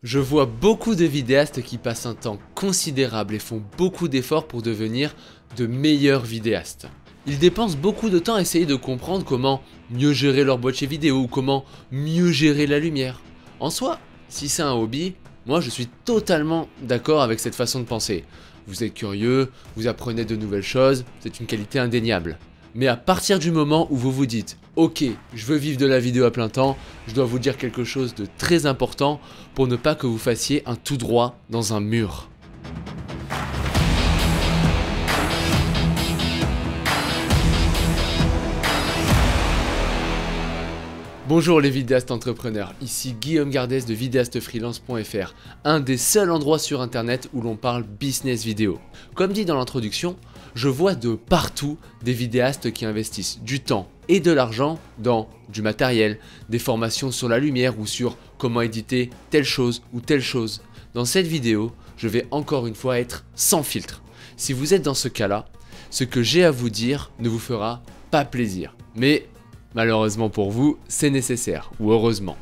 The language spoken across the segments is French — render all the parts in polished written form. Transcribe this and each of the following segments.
Je vois beaucoup de vidéastes qui passent un temps considérable et font beaucoup d'efforts pour devenir de meilleurs vidéastes. Ils dépensent beaucoup de temps à essayer de comprendre comment mieux gérer leur boîtier vidéo ou comment mieux gérer la lumière. En soi, si c'est un hobby, moi je suis totalement d'accord avec cette façon de penser. Vous êtes curieux, vous apprenez de nouvelles choses, c'est une qualité indéniable. Mais à partir du moment où vous vous dites « Ok, je veux vivre de la vidéo à plein temps », je dois vous dire quelque chose de très important pour ne pas que vous fassiez un tout droit dans un mur. Bonjour les vidéastes entrepreneurs, ici Guillaume Gardès de vidéastefreelance.fr, un des seuls endroits sur internet où l'on parle business vidéo. Comme dit dans l'introduction, je vois de partout des vidéastes qui investissent du temps et de l'argent dans du matériel, des formations sur la lumière ou sur comment éditer telle chose ou telle chose. Dans cette vidéo, je vais encore une fois être sans filtre. Si vous êtes dans ce cas-là, ce que j'ai à vous dire ne vous fera pas plaisir. Mais malheureusement pour vous, c'est nécessaire, ou heureusement.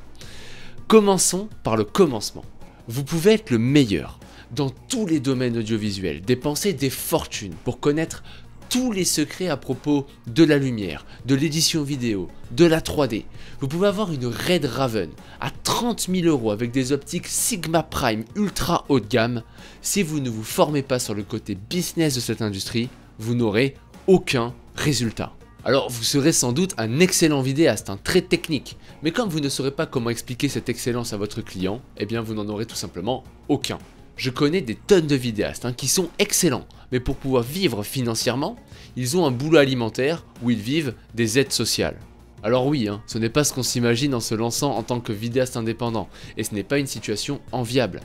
Commençons par le commencement. Vous pouvez être le meilleur dans tous les domaines audiovisuels, dépenser des fortunes pour connaître tous les secrets à propos de la lumière, de l'édition vidéo, de la 3D. Vous pouvez avoir une Red Raven à 30 000 € avec des optiques Sigma Prime ultra haut de gamme. Si vous ne vous formez pas sur le côté business de cette industrie, vous n'aurez aucun résultat. Alors vous serez sans doute un excellent vidéaste, très technique, mais comme vous ne saurez pas comment expliquer cette excellence à votre client, eh bien vous n'en aurez tout simplement aucun. Je connais des tonnes de vidéastes qui sont excellents, mais pour pouvoir vivre financièrement, ils ont un boulot alimentaire où ils vivent des aides sociales. Alors oui, ce n'est pas ce qu'on s'imagine en se lançant en tant que vidéaste indépendant, et ce n'est pas une situation enviable.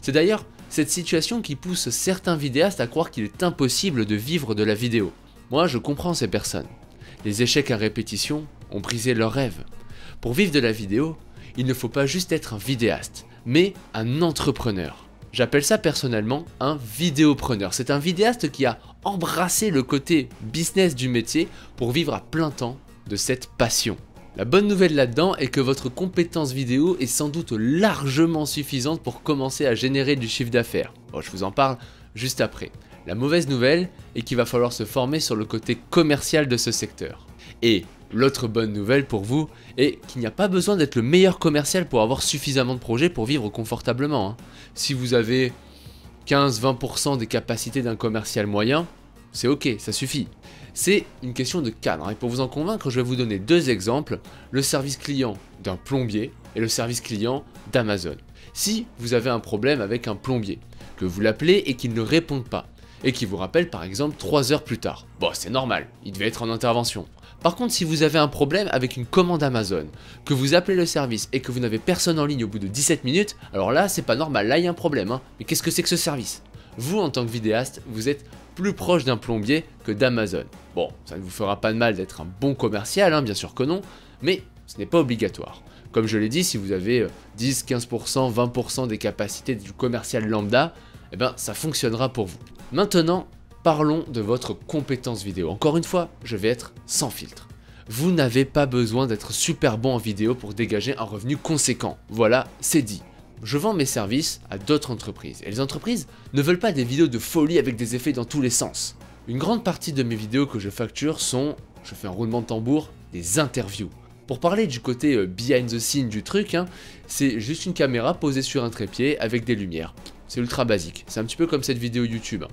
C'est d'ailleurs cette situation qui pousse certains vidéastes à croire qu'il est impossible de vivre de la vidéo. Moi je comprends ces personnes. Les échecs à répétition ont brisé leurs rêves. Pour vivre de la vidéo, il ne faut pas juste être un vidéaste, mais un entrepreneur. J'appelle ça personnellement un vidéopreneur. C'est un vidéaste qui a embrassé le côté business du métier pour vivre à plein temps de cette passion. La bonne nouvelle là-dedans est que votre compétence vidéo est sans doute largement suffisante pour commencer à générer du chiffre d'affaires. Bon, je vous en parle juste après. La mauvaise nouvelle est qu'il va falloir se former sur le côté commercial de ce secteur. Et l'autre bonne nouvelle pour vous est qu'il n'y a pas besoin d'être le meilleur commercial pour avoir suffisamment de projets pour vivre confortablement. Si vous avez 15-20% des capacités d'un commercial moyen, c'est ok, ça suffit. C'est une question de cadre. Et pour vous en convaincre, je vais vous donner deux exemples, le service client d'un plombier et le service client d'Amazon. Si vous avez un problème avec un plombier, que vous l'appelez et qu'il ne répond pas, et qui vous rappelle par exemple 3 heures plus tard. Bon, c'est normal, il devait être en intervention. Par contre, si vous avez un problème avec une commande Amazon, que vous appelez le service et que vous n'avez personne en ligne au bout de 17 minutes, alors là, c'est pas normal, là il y a un problème. Mais qu'est-ce que c'est que ce service? Vous, en tant que vidéaste, vous êtes plus proche d'un plombier que d'Amazon. Bon, ça ne vous fera pas de mal d'être un bon commercial, bien sûr que non, mais ce n'est pas obligatoire. Comme je l'ai dit, si vous avez 10, 15%, 20% des capacités du commercial lambda, eh ben, ça fonctionnera pour vous. Maintenant, parlons de votre compétence vidéo. Encore une fois, je vais être sans filtre. Vous n'avez pas besoin d'être super bon en vidéo pour dégager un revenu conséquent. Voilà, c'est dit. Je vends mes services à d'autres entreprises. Et les entreprises ne veulent pas des vidéos de folie avec des effets dans tous les sens. Une grande partie de mes vidéos que je facture sont, je fais un roulement de tambour, des interviews. Pour parler du côté behind the scene du truc, c'est juste une caméra posée sur un trépied avec des lumières. C'est ultra basique, c'est un petit peu comme cette vidéo YouTube.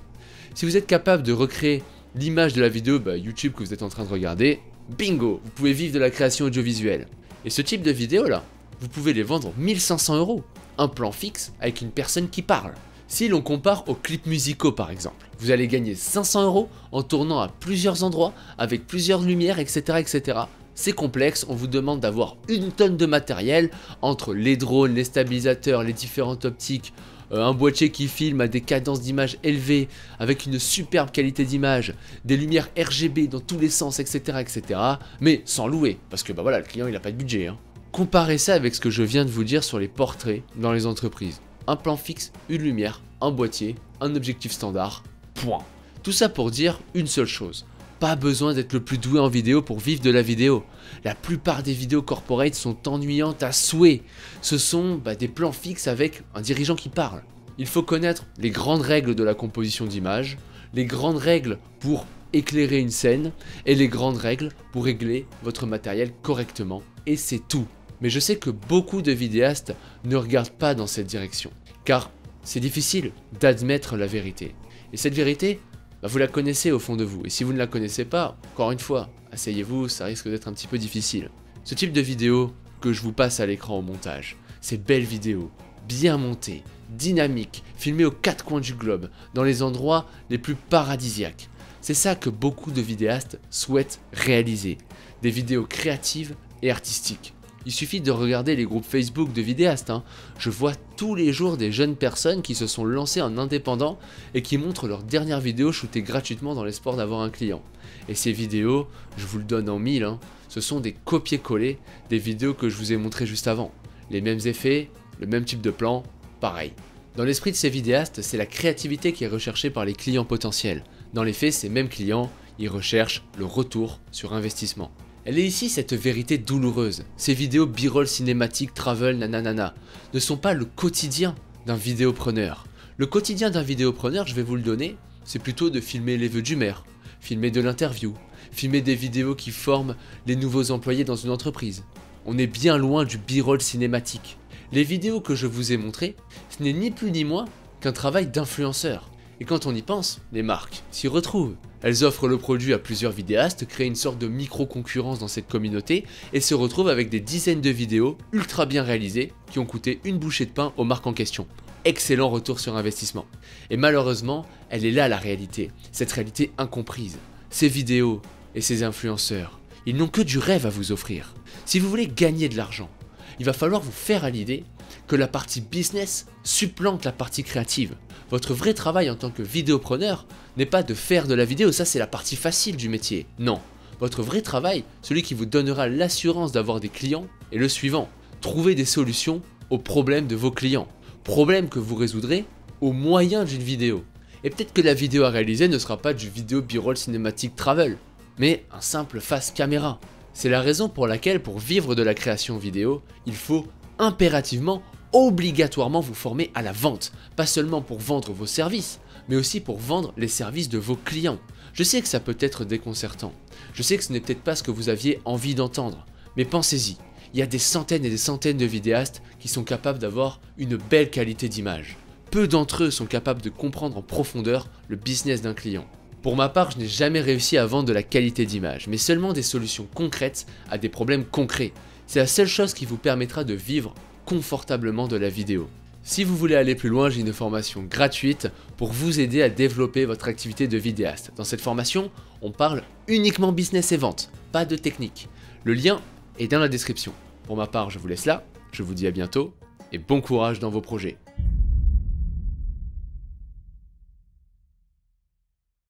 Si vous êtes capable de recréer l'image de la vidéo YouTube que vous êtes en train de regarder, bingo, vous pouvez vivre de la création audiovisuelle. Et ce type de vidéo là, vous pouvez les vendre 1500 €, un plan fixe avec une personne qui parle. Si l'on compare aux clips musicaux par exemple, vous allez gagner 500 € en tournant à plusieurs endroits, avec plusieurs lumières, etc. etc. C'est complexe, on vous demande d'avoir une tonne de matériel, entre les drones, les stabilisateurs, les différentes optiques, un boîtier qui filme à des cadences d'image élevées, avec une superbe qualité d'image, des lumières RGB dans tous les sens, etc. etc. mais sans louer, parce que voilà, le client il n'a pas de budget. Comparez ça avec ce que je viens de vous dire sur les portraits dans les entreprises. Un plan fixe, une lumière, un boîtier, un objectif standard, point. Tout ça pour dire une seule chose. Pas besoin d'être le plus doué en vidéo pour vivre de la vidéo. La plupart des vidéos corporate sont ennuyantes à souhait. Ce sont des plans fixes avec un dirigeant qui parle. Il faut connaître les grandes règles de la composition d'image, les grandes règles pour éclairer une scène et les grandes règles pour régler votre matériel correctement. Et c'est tout. Mais je sais que beaucoup de vidéastes ne regardent pas dans cette direction. Car c'est difficile d'admettre la vérité. Et cette vérité, vous la connaissez au fond de vous. Et si vous ne la connaissez pas, encore une fois, asseyez-vous, ça risque d'être un petit peu difficile. Ce type de vidéo que je vous passe à l'écran au montage, ces belles vidéos, bien montées, dynamiques, filmées aux quatre coins du globe, dans les endroits les plus paradisiaques. C'est ça que beaucoup de vidéastes souhaitent réaliser. Des vidéos créatives et artistiques. Il suffit de regarder les groupes Facebook de vidéastes. Je vois tous les jours des jeunes personnes qui se sont lancées en indépendant et qui montrent leurs dernières vidéos shootées gratuitement dans l'espoir d'avoir un client. Et ces vidéos, je vous le donne en mille, ce sont des copier-coller des vidéos que je vous ai montrées juste avant. Les mêmes effets, le même type de plan, pareil. Dans l'esprit de ces vidéastes, c'est la créativité qui est recherchée par les clients potentiels. Dans les faits, ces mêmes clients, ils recherchent le retour sur investissement. Elle est ici cette vérité douloureuse. Ces vidéos b-roll cinématiques, travel, nanana, ne sont pas le quotidien d'un vidéopreneur. Le quotidien d'un vidéopreneur, je vais vous le donner, c'est plutôt de filmer les vœux du maire, filmer de l'interview, filmer des vidéos qui forment les nouveaux employés dans une entreprise. On est bien loin du b-roll cinématique. Les vidéos que je vous ai montrées, ce n'est ni plus ni moins qu'un travail d'influenceur. Et quand on y pense, les marques s'y retrouvent. Elles offrent le produit à plusieurs vidéastes, créent une sorte de micro-concurrence dans cette communauté et se retrouvent avec des dizaines de vidéos ultra bien réalisées qui ont coûté une bouchée de pain aux marques en question. Excellent retour sur investissement. Et malheureusement, elle est là la réalité, cette réalité incomprise. Ces vidéos et ces influenceurs, ils n'ont que du rêve à vous offrir. Si vous voulez gagner de l'argent, il va falloir vous faire à l'idée que la partie business supplante la partie créative. Votre vrai travail en tant que vidéopreneur n'est pas de faire de la vidéo, ça c'est la partie facile du métier. Non, votre vrai travail, celui qui vous donnera l'assurance d'avoir des clients, est le suivant. Trouver des solutions aux problèmes de vos clients. Problèmes que vous résoudrez au moyen d'une vidéo. Et peut-être que la vidéo à réaliser ne sera pas du vidéo b-roll cinématique travel, mais un simple face caméra. C'est la raison pour laquelle pour vivre de la création vidéo, il faut impérativement, obligatoirement vous former à la vente. Pas seulement pour vendre vos services, mais aussi pour vendre les services de vos clients. Je sais que ça peut être déconcertant. Je sais que ce n'est peut-être pas ce que vous aviez envie d'entendre. Mais pensez-y, il y a des centaines et des centaines de vidéastes qui sont capables d'avoir une belle qualité d'image. Peu d'entre eux sont capables de comprendre en profondeur le business d'un client. Pour ma part, je n'ai jamais réussi à vendre de la qualité d'image, mais seulement des solutions concrètes à des problèmes concrets. C'est la seule chose qui vous permettra de vivre confortablement de la vidéo. Si vous voulez aller plus loin, j'ai une formation gratuite pour vous aider à développer votre activité de vidéaste. Dans cette formation, on parle uniquement business et vente, pas de technique. Le lien est dans la description. Pour ma part, je vous laisse là, je vous dis à bientôt et bon courage dans vos projets.